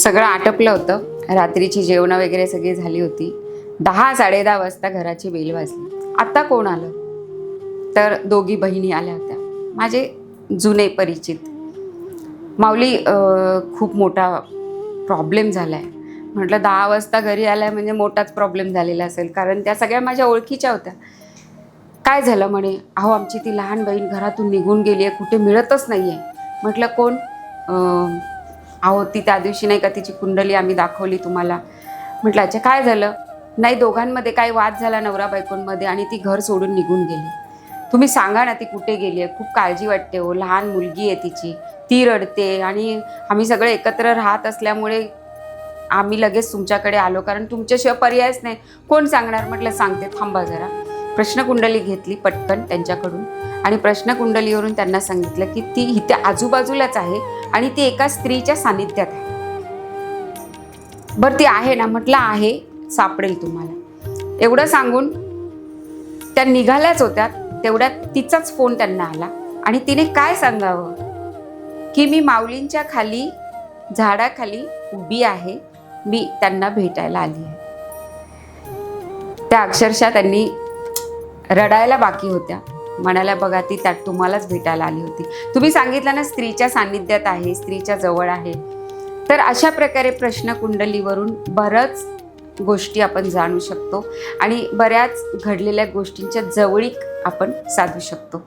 सगळं आटपलं होतं. रात्रीची जेवणं वगैरे सगळी झाली होती. 10-10:30 वाजता घराची बेल वाजली. आता कोण आलं? तर दोघी बहिणी आल्या होत्या, माझे जुने परिचित. माऊली, खूप मोठा प्रॉब्लेम झाला आहे. म्हटलं 10 वाजता घरी आलाय म्हणजे मोठाच प्रॉब्लेम झालेला असेल, कारण त्या सगळ्या माझ्या ओळखीच्या होत्या. काय झालं म्हणे? अहो, आमची ती लहान बहीण घरातून निघून गेली आहे, कुठे मिळतच नाही आहे. म्हटलं कोण? अहो, ती त्या दिवशी नाही का तिची कुंडली आम्ही दाखवली तुम्हाला. म्हटलं अच्छा, काय झालं? नाही, दोघांमध्ये काही वाद झाला नवरा बायकोंमध्ये आणि ती घर सोडून निघून गेली. तुम्ही सांगा ना, ती कुठे गेली आहे? खूप काळजी वाटते हो. लहान मुलगी आहे तिची, ती रडते आणि आम्ही सगळे एकत्र राहत असल्यामुळे आम्ही लगेच तुमच्याकडे आलो, कारण तुमच्याशिवाय पर्यायच नाही. कोण सांगणार? म्हटलं सांगते, थांबा जरा. प्रश्नकुंडली घेतली पटकन त्यांच्याकडून आणि प्रश्नकुंडलीवरून त्यांना सांगितलं की ती इथे आजूबाजूलाच आहे आणि ती एका स्त्रीच्या सानिध्यात आहे. बरं, ती आहे ना? म्हटलं आहे, सापडेल तुम्हाला. एवढं सांगून त्या निघाल्याच होत्या. तेवढ्यात तिचाच फोन त्यांना आला आणि तिने काय सांगावं की मी माऊलींच्या खाली, झाडाखाली उभी आहे, मी त्यांना भेटायला आली आहे. त्या अक्षरशः त्यांनी रडायला बाकी होत्या. म्हणाल्या, बघा, ती त्यात तुम्हालाच भेटायला आली होती. तुम्ही सांगितलं ना स्त्रीच्या सान्निध्यात आहे, स्त्रीच्या जवळ आहे. तर अशा प्रकारे प्रश्नकुंडलीवरून बऱ्याच गोष्टी आपण जाणू शकतो आणि बऱ्याच घडलेल्या गोष्टींच्या जवळीक आपण साधू शकतो.